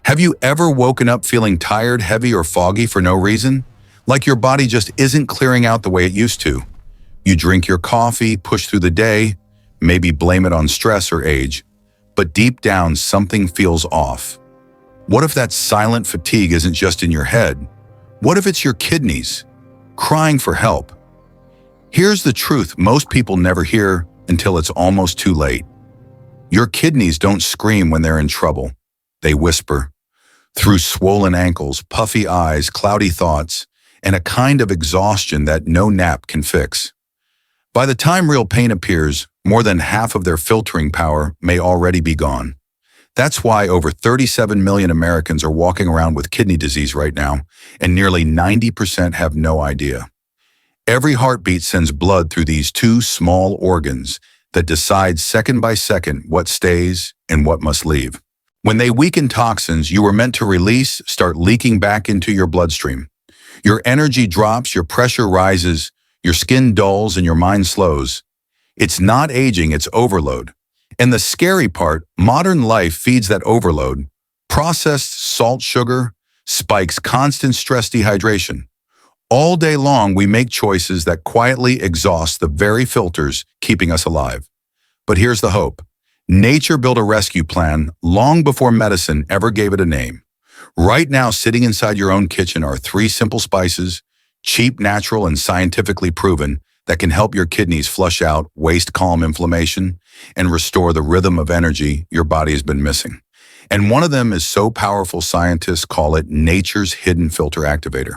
Have you ever woken up feeling tired, heavy, or foggy for no reason? Like your body just isn't clearing out the way it used to. You drink your coffee, push through the day, maybe blame it on stress or age, but deep down something feels off. What if that silent fatigue isn't just in your head? What if it's your kidneys, crying for help? Here's the truth most people never hear until it's almost too late. Your kidneys don't scream when they're in trouble. They whisper. Through swollen ankles, puffy eyes, cloudy thoughts, and a kind of exhaustion that no nap can fix. By the time real pain appears, more than half of their filtering power may already be gone. That's why over 37 million Americans are walking around with kidney disease right now, and nearly 90% have no idea. Every heartbeat sends blood through these two small organs that decide second by second what stays and what must leave. When they weaken, toxins you were meant to release start leaking back into your bloodstream. Your energy drops, your pressure rises, your skin dulls, and your mind slows. It's not aging, it's overload. And the scary part, modern life feeds that overload. Processed salt, sugar, spikes, constant stress, dehydration. All day long, we make choices that quietly exhaust the very filters keeping us alive. But here's the hope. Nature built a rescue plan long before medicine ever gave it a name. Right now, sitting inside your own kitchen are 3 simple spices, cheap, natural, and scientifically proven, that can help your kidneys flush out waste, calm inflammation, and restore the rhythm of energy your body has been missing. And one of them is so powerful scientists call it nature's hidden filter activator.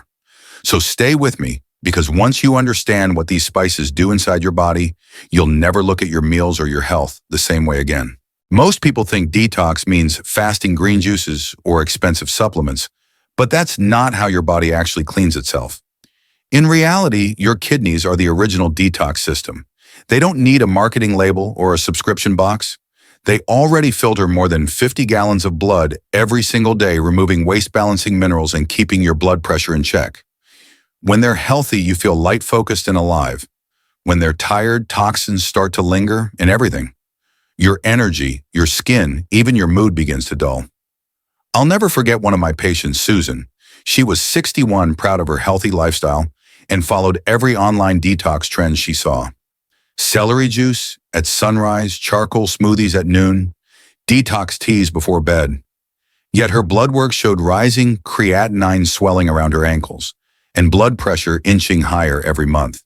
So stay with me, because once you understand what these spices do inside your body, you'll never look at your meals or your health the same way again. Most people think detox means fasting green juices or expensive supplements, but that's not how your body actually cleans itself. In reality, your kidneys are the original detox system. They don't need a marketing label or a subscription box. They already filter more than 50 gallons of blood every single day, removing waste-balancing minerals and keeping your blood pressure in check. When they're healthy, you feel light-focused and alive. When they're tired, toxins start to linger in everything. Your energy, your skin, even your mood begins to dull. I'll never forget one of my patients, Susan. She was 61, proud of her healthy lifestyle, and followed every online detox trend she saw. Celery juice at sunrise, charcoal smoothies at noon, detox teas before bed. Yet her blood work showed rising creatinine swelling around her ankles, and blood pressure inching higher every month.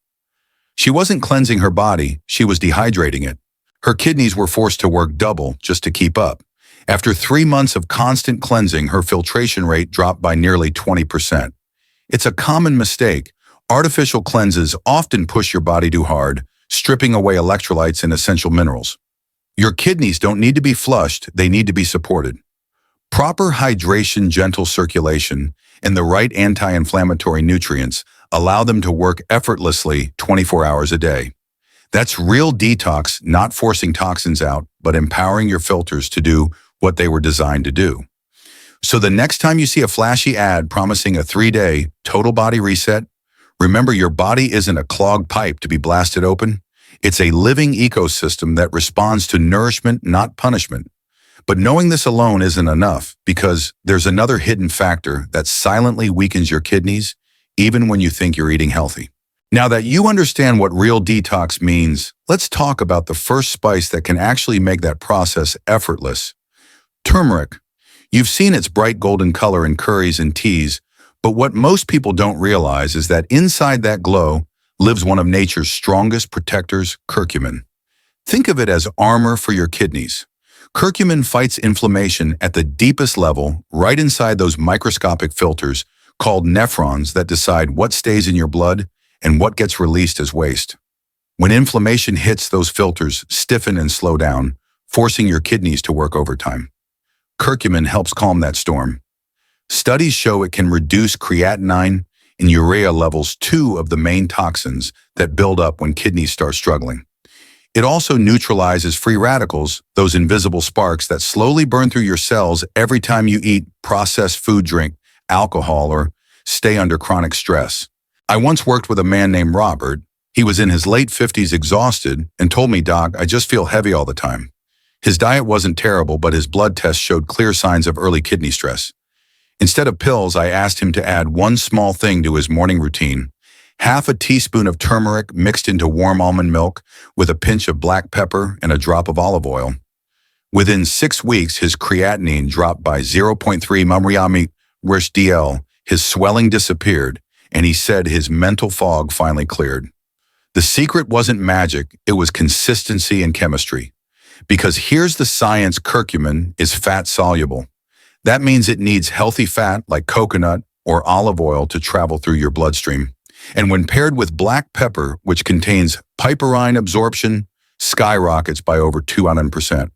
She wasn't cleansing her body, she was dehydrating it. Her kidneys were forced to work double just to keep up. After 3 months of constant cleansing, her filtration rate dropped by nearly 20%. It's a common mistake. Artificial cleanses often push your body too hard, stripping away electrolytes and essential minerals. Your kidneys don't need to be flushed, they need to be supported. Proper hydration, gentle circulation, and the right anti-inflammatory nutrients allow them to work effortlessly 24 hours a day. That's real detox, not forcing toxins out, but empowering your filters to do what they were designed to do. So the next time you see a flashy ad promising a 3-day total body reset, remember your body isn't a clogged pipe to be blasted open. It's a living ecosystem that responds to nourishment, not punishment. But knowing this alone isn't enough, because there's another hidden factor that silently weakens your kidneys, even when you think you're eating healthy. Now that you understand what real detox means, let's talk about the first spice that can actually make that process effortless. Turmeric. You've seen its bright golden color in curries and teas, but what most people don't realize is that inside that glow lives one of nature's strongest protectors, curcumin. Think of it as armor for your kidneys. Curcumin fights inflammation at the deepest level, right inside those microscopic filters called nephrons that decide what stays in your blood and what gets released as waste. When inflammation hits, those filters stiffen and slow down, forcing your kidneys to work overtime. Curcumin helps calm that storm. Studies show it can reduce creatinine and urea levels, 2 of the main toxins that build up when kidneys start struggling. It also neutralizes free radicals, those invisible sparks that slowly burn through your cells every time you eat processed food, drink alcohol, or stay under chronic stress. I once worked with a man named Robert. He was in his late 50s, exhausted, and told me, "Doc, I just feel heavy all the time." His diet wasn't terrible, but his blood tests showed clear signs of early kidney stress. Instead of pills, I asked him to add one small thing to his morning routine: half a teaspoon of turmeric mixed into warm almond milk with a pinch of black pepper and a drop of olive oil. Within 6 weeks, his creatinine dropped by 0.3 mmHg, his swelling disappeared, and he said his mental fog finally cleared. The secret wasn't magic, it was consistency and chemistry. Because here's the science: curcumin is fat-soluble. That means it needs healthy fat like coconut or olive oil to travel through your bloodstream. And when paired with black pepper, which contains piperine, absorption skyrockets by over 200%.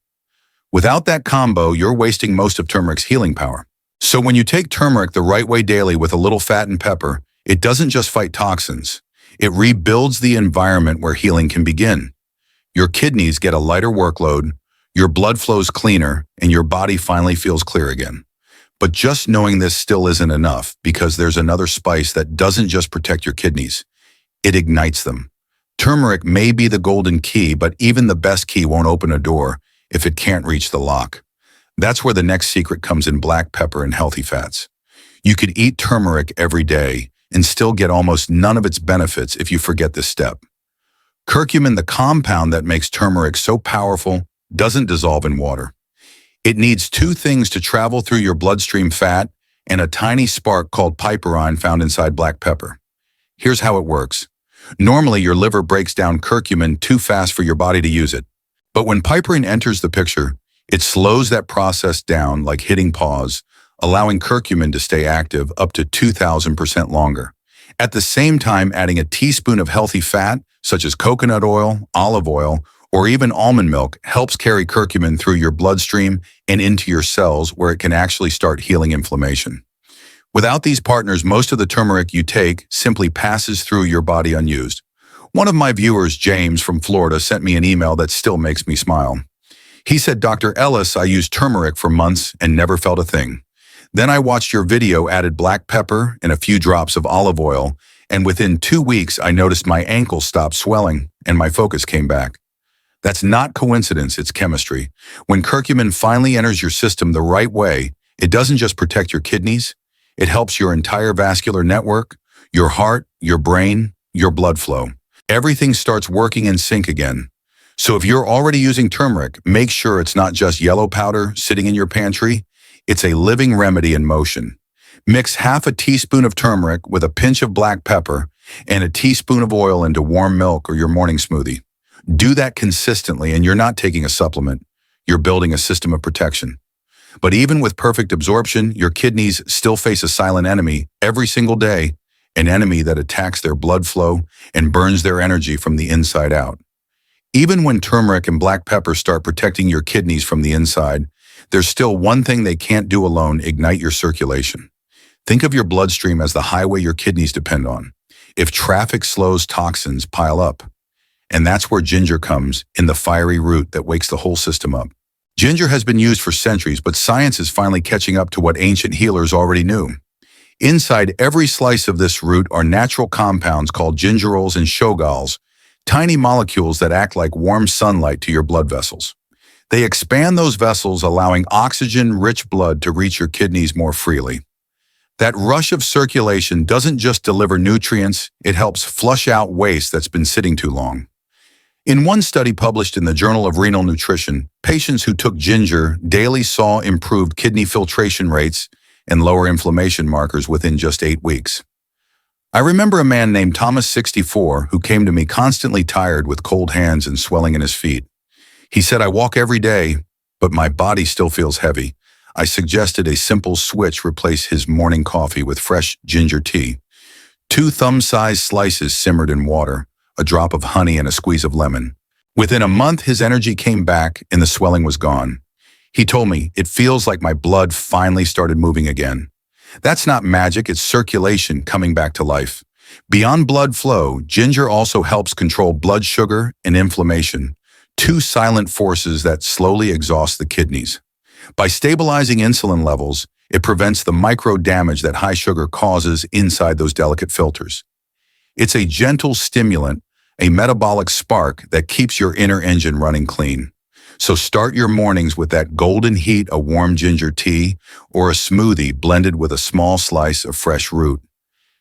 Without that combo, you're wasting most of turmeric's healing power. So when you take turmeric the right way daily with a little fat and pepper, it doesn't just fight toxins. It rebuilds the environment where healing can begin. Your kidneys get a lighter workload, your blood flows cleaner, and your body finally feels clear again. But just knowing this still isn't enough, because there's another spice that doesn't just protect your kidneys, it ignites them. Turmeric may be the golden key, but even the best key won't open a door if it can't reach the lock. That's where the next secret comes in: black pepper and healthy fats. You could eat turmeric every day and still get almost none of its benefits if you forget this step. Curcumin, the compound that makes turmeric so powerful, doesn't dissolve in water. It needs 2 things to travel through your bloodstream: fat and a tiny spark called piperine found inside black pepper. Here's how it works. Normally, your liver breaks down curcumin too fast for your body to use it. But when piperine enters the picture, it slows that process down like hitting pause, allowing curcumin to stay active up to 2,000% longer. At the same time, adding a teaspoon of healthy fat, such as coconut oil, olive oil, or even almond milk, helps carry curcumin through your bloodstream and into your cells, where it can actually start healing inflammation. Without these partners, most of the turmeric you take simply passes through your body unused. One of my viewers, James from Florida, sent me an email that still makes me smile. He said, "Dr. Ellis, I used turmeric for months and never felt a thing. Then I watched your video, added black pepper and a few drops of olive oil, and within 2 weeks I noticed my ankles stopped swelling and my focus came back." That's not coincidence, it's chemistry. When curcumin finally enters your system the right way, it doesn't just protect your kidneys, it helps your entire vascular network, your heart, your brain, your blood flow. Everything starts working in sync again. So if you're already using turmeric, make sure it's not just yellow powder sitting in your pantry. It's a living remedy in motion. Mix half a teaspoon of turmeric with a pinch of black pepper and a teaspoon of oil into warm milk or your morning smoothie. Do that consistently, and you're not taking a supplement. You're building a system of protection. But even with perfect absorption, your kidneys still face a silent enemy every single day, an enemy that attacks their blood flow and burns their energy from the inside out. Even when turmeric and black pepper start protecting your kidneys from the inside, there's still one thing they can't do alone: ignite your circulation. Think of your bloodstream as the highway your kidneys depend on. If traffic slows, toxins pile up. And that's where ginger comes, in the fiery root that wakes the whole system up. Ginger has been used for centuries, but science is finally catching up to what ancient healers already knew. Inside every slice of this root are natural compounds called gingerols and shogalls, tiny molecules that act like warm sunlight to your blood vessels. They expand those vessels, allowing oxygen-rich blood to reach your kidneys more freely. That rush of circulation doesn't just deliver nutrients, it helps flush out waste that's been sitting too long. In one study published in the Journal of Renal Nutrition, patients who took ginger daily saw improved kidney filtration rates and lower inflammation markers within just 8 weeks. I remember a man named Thomas, 64, who came to me constantly tired with cold hands and swelling in his feet. He said, "I walk every day, but my body still feels heavy." I suggested a simple switch: replace his morning coffee with fresh ginger tea. 2 thumb-sized slices simmered in water, a drop of honey and a squeeze of lemon. Within a month, his energy came back and the swelling was gone. He told me, "It feels like my blood finally started moving again." That's not magic, it's circulation coming back to life. Beyond blood flow, ginger also helps control blood sugar and inflammation, 2 silent forces that slowly exhaust the kidneys. By stabilizing insulin levels, it prevents the micro damage that high sugar causes inside those delicate filters. It's a gentle stimulant, a metabolic spark that keeps your inner engine running clean. So start your mornings with that golden heat, a warm ginger tea, or a smoothie blended with a small slice of fresh root.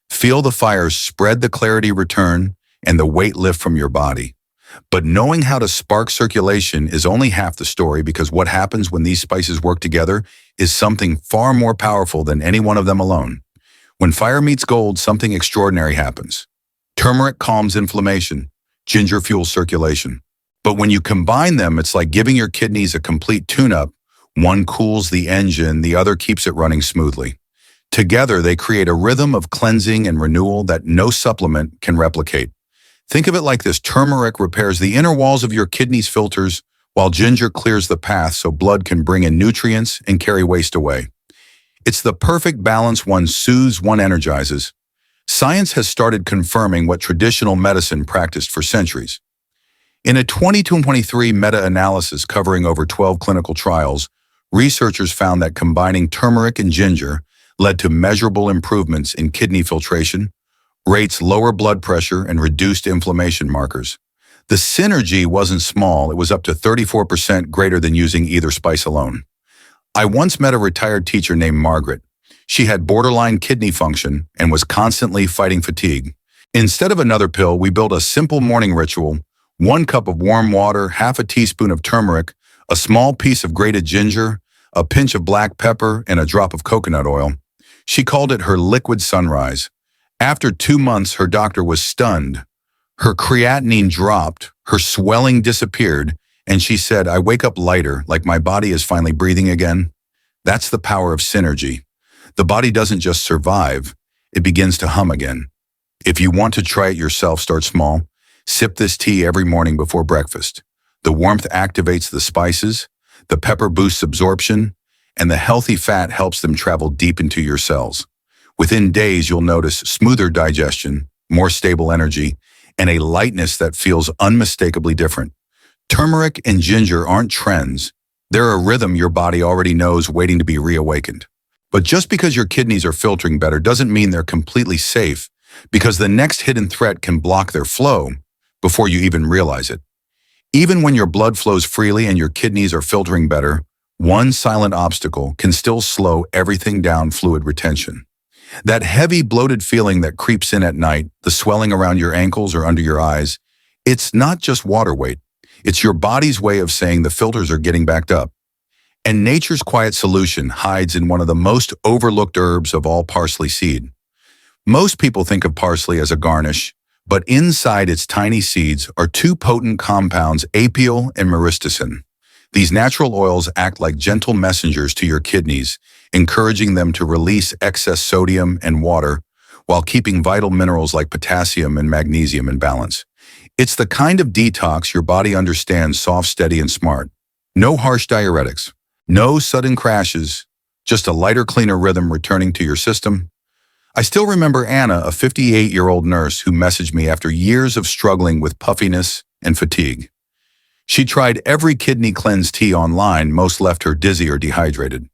Feel the fires spread, the clarity return, and the weight lift from your body. But knowing how to spark circulation is only half the story, because what happens when these spices work together is something far more powerful than any one of them alone. When fire meets gold, something extraordinary happens. Turmeric calms inflammation, ginger fuels circulation. But when you combine them, it's like giving your kidneys a complete tune-up. One cools the engine, the other keeps it running smoothly. Together, they create a rhythm of cleansing and renewal that no supplement can replicate. Think of it like this: turmeric repairs the inner walls of your kidneys' filters, while ginger clears the path so blood can bring in nutrients and carry waste away. It's the perfect balance. One soothes, one energizes. Science has started confirming what traditional medicine practiced for centuries. In a 2023 meta-analysis covering over 12 clinical trials, researchers found that combining turmeric and ginger led to measurable improvements in kidney filtration rates, lower blood pressure, and reduced inflammation markers. The synergy wasn't small; it was up to 34% greater than using either spice alone. I once met a retired teacher named Margaret. She had borderline kidney function and was constantly fighting fatigue. Instead of another pill, we built a simple morning ritual: 1 cup of warm water, half a teaspoon of turmeric, a small piece of grated ginger, a pinch of black pepper, and a drop of coconut oil. She called it her liquid sunrise. After 2 months, her doctor was stunned. Her creatinine dropped, her swelling disappeared, and she said, "I wake up lighter, like my body is finally breathing again." That's the power of synergy. The body doesn't just survive, it begins to hum again. If you want to try it yourself, start small. Sip this tea every morning before breakfast. The warmth activates the spices, the pepper boosts absorption, and the healthy fat helps them travel deep into your cells. Within days, you'll notice smoother digestion, more stable energy, and a lightness that feels unmistakably different. Turmeric and ginger aren't trends. They're a rhythm your body already knows, waiting to be reawakened. But just because your kidneys are filtering better doesn't mean they're completely safe, because the next hidden threat can block their flow before you even realize it. Even when your blood flows freely and your kidneys are filtering better, one silent obstacle can still slow everything down: fluid retention. That heavy, bloated feeling that creeps in at night, the swelling around your ankles or under your eyes, it's not just water weight. It's your body's way of saying the filters are getting backed up. And nature's quiet solution hides in one of the most overlooked herbs of all: parsley seed. Most people think of parsley as a garnish, but inside its tiny seeds are 2 potent compounds: apiol and myristicin. These natural oils act like gentle messengers to your kidneys, encouraging them to release excess sodium and water while keeping vital minerals like potassium and magnesium in balance. It's the kind of detox your body understands: soft, steady, and smart. No harsh diuretics, no sudden crashes, just a lighter, cleaner rhythm returning to your system. I still remember Anna, a 58-year-old nurse who messaged me after years of struggling with puffiness and fatigue. She tried every kidney cleanse tea online, most left her dizzy or dehydrated.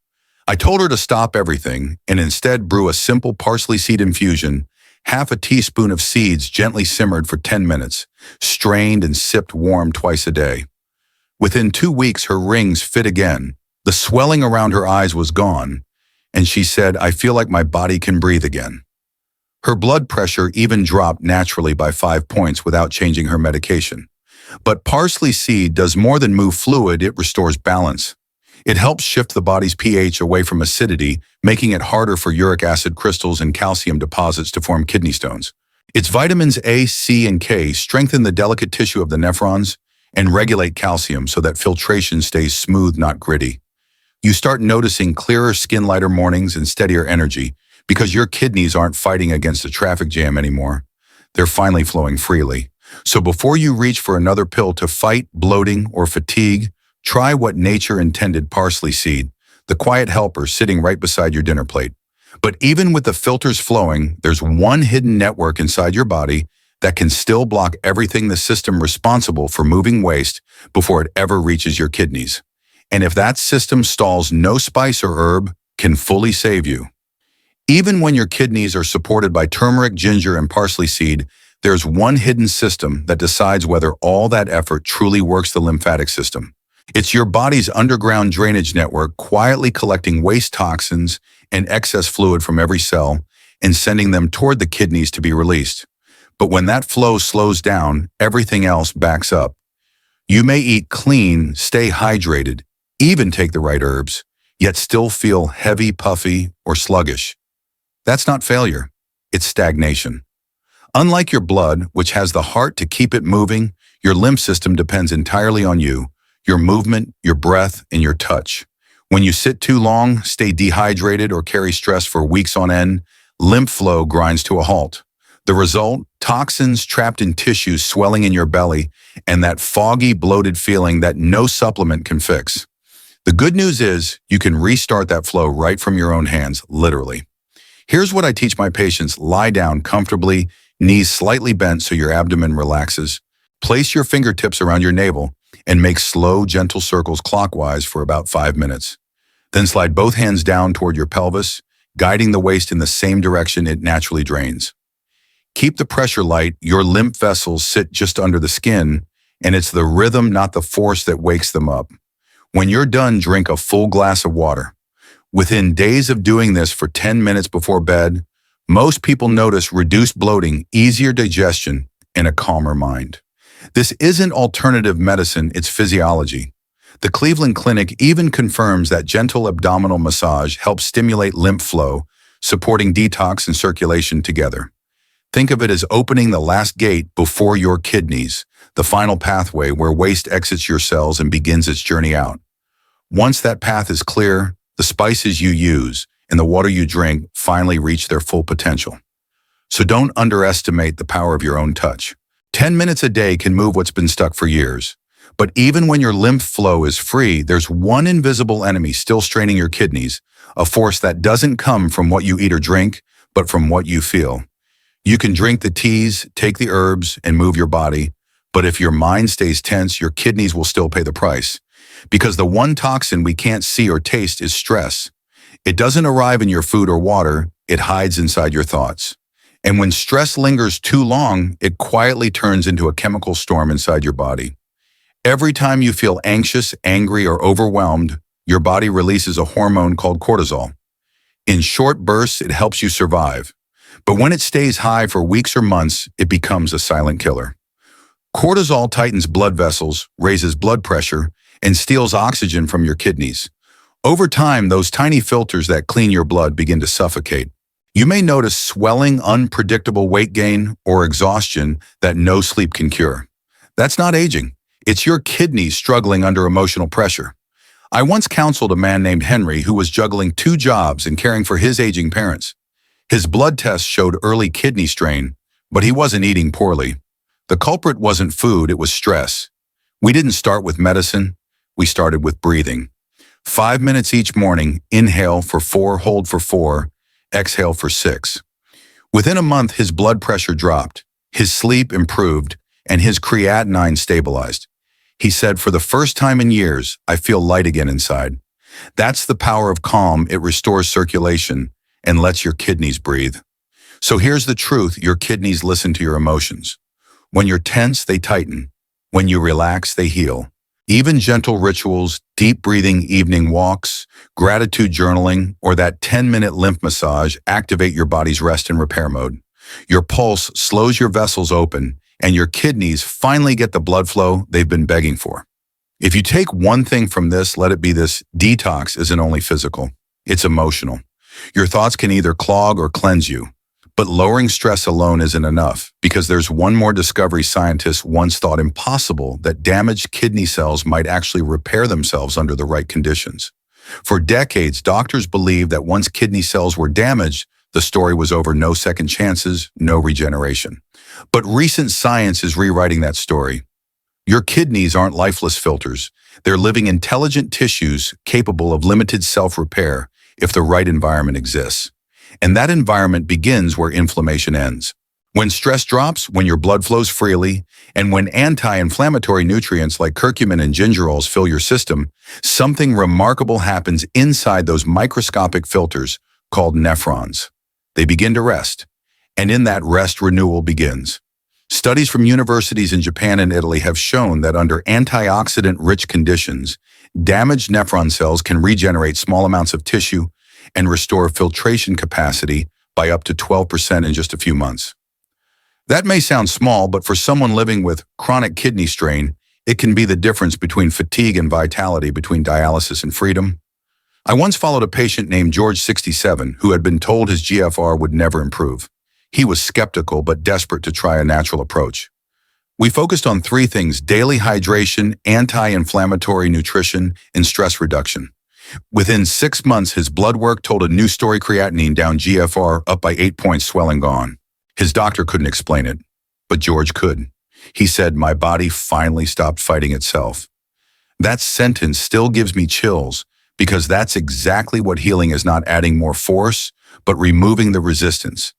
I told her to stop everything and instead brew a simple parsley seed infusion: half a teaspoon of seeds gently simmered for 10 minutes, strained and sipped warm twice a day. Within 2 weeks, her rings fit again, the swelling around her eyes was gone, and she said, "I feel like my body can breathe again." Her blood pressure even dropped naturally by 5 points without changing her medication. But parsley seed does more than move fluid; it restores balance. It helps shift the body's pH away from acidity, making it harder for uric acid crystals and calcium deposits to form kidney stones. Its vitamins A, C, and K strengthen the delicate tissue of the nephrons and regulate calcium so that filtration stays smooth, not gritty. You start noticing clearer skin, lighter mornings, and steadier energy because your kidneys aren't fighting against a traffic jam anymore. They're finally flowing freely. So before you reach for another pill to fight bloating or fatigue, try what nature intended: parsley seed, the quiet helper sitting right beside your dinner plate. But even with the filters flowing, there's one hidden network inside your body that can still block everything: the system responsible for moving waste before it ever reaches your kidneys. And if that system stalls, no spice or herb can fully save you. Even when your kidneys are supported by turmeric, ginger, and parsley seed, there's one hidden system that decides whether all that effort truly works: the lymphatic system. It's your body's underground drainage network quietly collecting waste toxins and excess fluid from every cell and sending them toward the kidneys to be released. But when that flow slows down, everything else backs up. You may eat clean, stay hydrated, even take the right herbs, yet still feel heavy, puffy, or sluggish. That's not failure, it's stagnation. Unlike your blood, which has the heart to keep it moving, your lymph system depends entirely on you, your movement, your breath, and your touch. When you sit too long, stay dehydrated, or carry stress for weeks on end, lymph flow grinds to a halt. The result? Toxins trapped in tissues swelling in your belly, and that foggy, bloated feeling that no supplement can fix. The good news is you can restart that flow right from your own hands, literally. Here's what I teach my patients. Lie down comfortably, knees slightly bent so your abdomen relaxes. Place your fingertips around your navel and make slow, gentle circles clockwise for about 5 minutes. Then slide both hands down toward your pelvis, guiding the waist in the same direction it naturally drains. Keep the pressure light. Your lymph vessels sit just under the skin, and it's the rhythm, not the force, that wakes them up. When you're done, drink a full glass of water. Within days of doing this for 10 minutes before bed, most people notice reduced bloating, easier digestion, and a calmer mind. This isn't alternative medicine, it's physiology. The Cleveland Clinic even confirms that gentle abdominal massage helps stimulate lymph flow, supporting detox and circulation together. Think of it as opening the last gate before your kidneys, the final pathway where waste exits your cells and begins its journey out. Once that path is clear, the spices you use and the water you drink finally reach their full potential. So don't underestimate the power of your own touch. 10 minutes a day can move what's been stuck for years. But even when your lymph flow is free, there's one invisible enemy still straining your kidneys, a force that doesn't come from what you eat or drink, but from what you feel. You can drink the teas, take the herbs, and move your body, but if your mind stays tense, your kidneys will still pay the price. Because the one toxin we can't see or taste is stress. It doesn't arrive in your food or water, it hides inside your thoughts. And when stress lingers too long, it quietly turns into a chemical storm inside your body. Every time you feel anxious, angry, or overwhelmed, your body releases a hormone called cortisol. In short bursts, it helps you survive. But when it stays high for weeks or months, it becomes a silent killer. Cortisol tightens blood vessels, raises blood pressure, and steals oxygen from your kidneys. Over time, those tiny filters that clean your blood begin to suffocate. You may notice swelling, unpredictable weight gain, or exhaustion that no sleep can cure. That's not aging. It's your kidneys struggling under emotional pressure. I once counseled a man named Henry who was juggling 2 jobs and caring for his aging parents. His blood tests showed early kidney strain, but he wasn't eating poorly. The culprit wasn't food, it was stress. We didn't start with medicine, we started with breathing. 5 minutes each morning, inhale for 4, hold for 4, exhale for 6. Within a month, his blood pressure dropped, his sleep improved, and his creatinine stabilized. He said, "For the first time in years, I feel light again inside." That's the power of calm. It restores circulation and lets your kidneys breathe. So here's the truth. Your kidneys listen to your emotions. When you're tense, they tighten. When you relax, they heal. Even gentle rituals, deep breathing, evening walks, gratitude journaling, or that 10-minute lymph massage activate your body's rest and repair mode. Your pulse slows your vessels open, and your kidneys finally get the blood flow they've been begging for. If you take one thing from this, let it be this: detox isn't only physical, it's emotional. Your thoughts can either clog or cleanse you. But lowering stress alone isn't enough, because there's one more discovery scientists once thought impossible: that damaged kidney cells might actually repair themselves under the right conditions. For decades, doctors believed that once kidney cells were damaged, the story was over. No second chances, no regeneration. But recent science is rewriting that story. Your kidneys aren't lifeless filters. They're living, intelligent tissues capable of limited self-repair if the right environment exists. And that environment begins where inflammation ends. When stress drops, when your blood flows freely, and when anti-inflammatory nutrients like curcumin and gingerols fill your system, something remarkable happens inside those microscopic filters called nephrons. They begin to rest, and in that rest, renewal begins. Studies from universities in Japan and Italy have shown that under antioxidant-rich conditions, damaged nephron cells can regenerate small amounts of tissue and restore filtration capacity by up to 12% in just a few months. That may sound small, but for someone living with chronic kidney strain, it can be the difference between fatigue and vitality, between dialysis and freedom. I once followed a patient named George, 67, who had been told his GFR would never improve. He was skeptical but desperate to try a natural approach. We focused on three things: daily hydration, anti-inflammatory nutrition, and stress reduction. Within 6 months, his blood work told a new story: creatinine down, GFR up by 8 points, swelling gone. His doctor couldn't explain it, but George could. He said, "My body finally stopped fighting itself." That sentence still gives me chills, because that's exactly what healing is: not adding more force, but removing the resistance.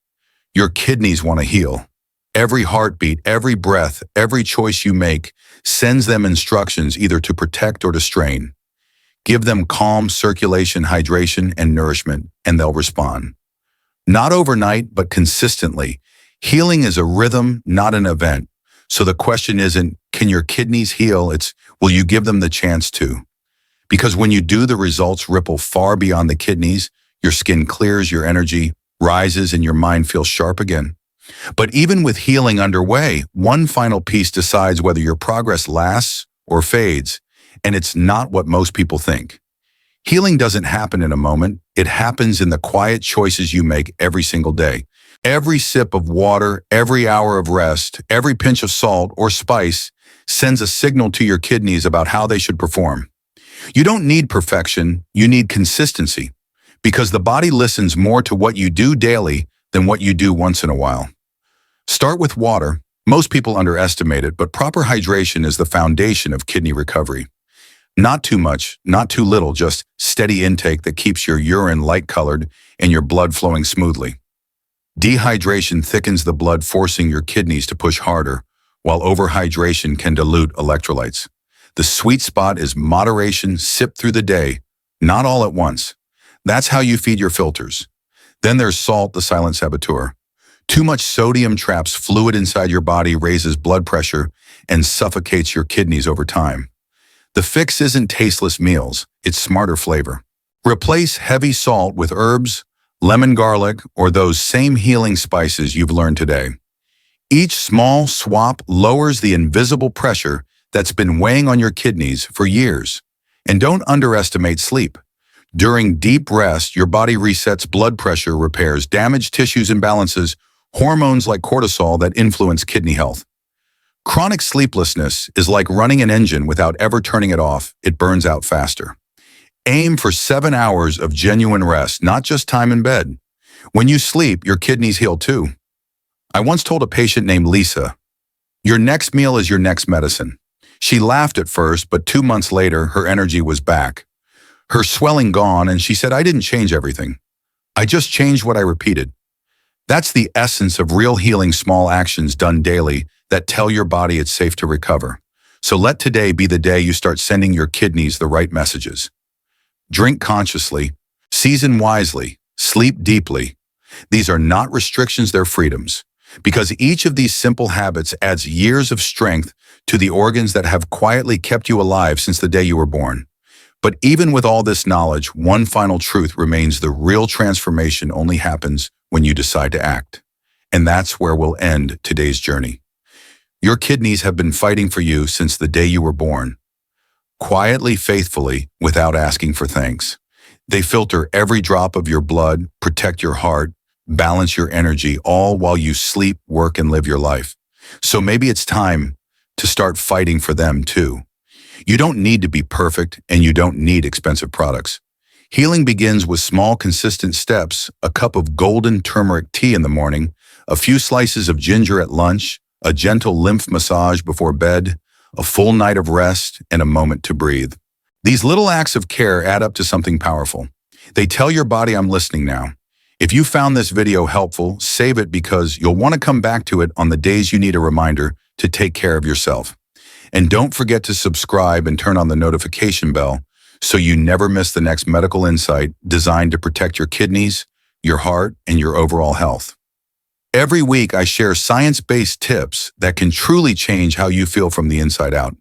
Your kidneys want to heal. Every heartbeat, every breath, every choice you make sends them instructions either to protect or to strain. Give them calm circulation, hydration, and nourishment, and they'll respond. Not overnight, but consistently. Healing is a rhythm, not an event. So the question isn't, can your kidneys heal? It's, will you give them the chance to? Because when you do, the results ripple far beyond the kidneys. Your skin clears, your energy rises, and your mind feels sharp again. But even with healing underway, one final piece decides whether your progress lasts or fades, and it's not what most people think. Healing doesn't happen in a moment. It happens in the quiet choices you make every single day. Every sip of water, every hour of rest, every pinch of salt or spice sends a signal to your kidneys about how they should perform. You don't need perfection, you need consistency, because the body listens more to what you do daily than what you do once in a while. Start with water. Most people underestimate it, but proper hydration is the foundation of kidney recovery. Not too much, not too little, just steady intake that keeps your urine light-colored and your blood flowing smoothly. Dehydration thickens the blood, forcing your kidneys to push harder, while overhydration can dilute electrolytes. The sweet spot is moderation. Sip through the day, not all at once. That's how you feed your filters. Then there's salt, the silent saboteur. Too much sodium traps fluid inside your body, raises blood pressure, and suffocates your kidneys over time. The fix isn't tasteless meals, it's smarter flavor. Replace heavy salt with herbs, lemon, garlic, or those same healing spices you've learned today. Each small swap lowers the invisible pressure that's been weighing on your kidneys for years. And don't underestimate sleep. During deep rest, your body resets blood pressure, repairs damaged tissues, and balances hormones like cortisol that influence kidney health. Chronic sleeplessness is like running an engine without ever turning it off. It burns out faster. Aim for 7 hours of genuine rest, not just time in bed. When you sleep, your kidneys heal too. I once told a patient named Lisa, "Your next meal is your next medicine." She laughed at first, but 2 months later, her energy was back. Her swelling gone, and she said, "I didn't change everything. I just changed what I repeated." That's the essence of real healing: small actions done daily that tell your body it's safe to recover. So let today be the day you start sending your kidneys the right messages. Drink consciously, season wisely, sleep deeply. These are not restrictions, they're freedoms. Because each of these simple habits adds years of strength to the organs that have quietly kept you alive since the day you were born. But even with all this knowledge, one final truth remains: the real transformation only happens when you decide to act. And that's where we'll end today's journey. Your kidneys have been fighting for you since the day you were born. Quietly, faithfully, without asking for thanks. They filter every drop of your blood, protect your heart, balance your energy, all while you sleep, work, and live your life. So maybe it's time to start fighting for them too. You don't need to be perfect, and you don't need expensive products. Healing begins with small, consistent steps: a cup of golden turmeric tea in the morning, a few slices of ginger at lunch, a gentle lymph massage before bed, a full night of rest, and a moment to breathe. These little acts of care add up to something powerful. They tell your body, "I'm listening now." If you found this video helpful, save it, because you'll want to come back to it on the days you need a reminder to take care of yourself. And don't forget to subscribe and turn on the notification bell so you never miss the next medical insight designed to protect your kidneys, your heart, and your overall health. Every week, I share science-based tips that can truly change how you feel from the inside out.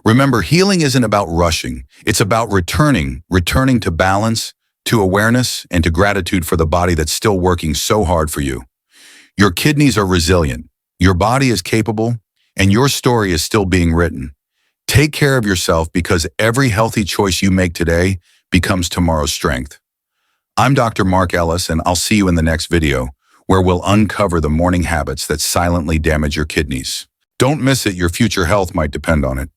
Remember, healing isn't about rushing. It's about returning to balance, to awareness, and to gratitude for the body that's still working so hard for you. Your kidneys are resilient, your body is capable, and your story is still being written. Take care of yourself because every healthy choice you make today becomes tomorrow's strength. I'm Dr. Mark Ellis, and I'll see you in the next video, where we'll uncover the morning habits that silently damage your kidneys. Don't miss it, your future health might depend on it.